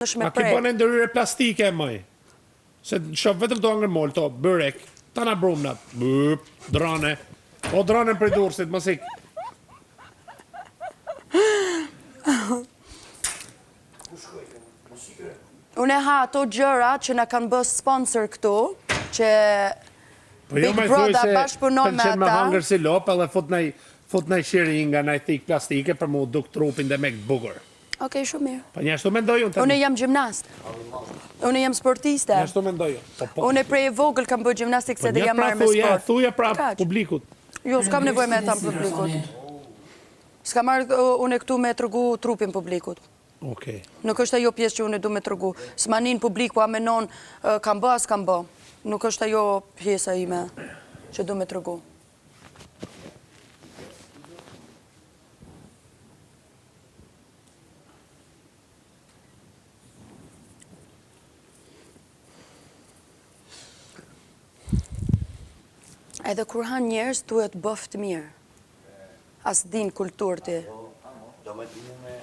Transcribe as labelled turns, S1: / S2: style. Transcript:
S1: A ki bën e ndërhyre plastike, mëj. Se shoh vetëm të angër mollë, to, bërek, ta na brumnat, bëp, drane. O drane për dursit, mos ik.
S2: Unë e ha ato gjëra që na kanë bës sponsor këtu, që Big Brother bashkëpunon me
S1: Pëlqen me
S2: ata.
S1: hangër si lop, edhe fut në shiringa, në thik plastike për mu duk trupin dhe me këtë bukur.
S2: Okej, shumë mirë.
S1: Pa një ashtu mendoj unë.
S2: Unë jam gjimnast. Unë jam sportiste.
S1: Një ashtu mendoj unë.
S2: Unë prej e vogël kam bërë gjimnastik se dhe jam marrë me sport.
S1: Thuja pra publikut.
S2: Jo, s'kam nevoj me ta publikut. S'kam marrë unë këtu me tregu trupin publikut.
S1: Okej.
S2: Nuk është ajo pjesë që unë du me tregu. S'manin publik, po amenon kam bë, as kam bë. Nuk është ajo pjesa ime që du me tregu. Edhe kur han njerës, duhet bëft mirë. As din kultur ti.
S3: Do me dinu me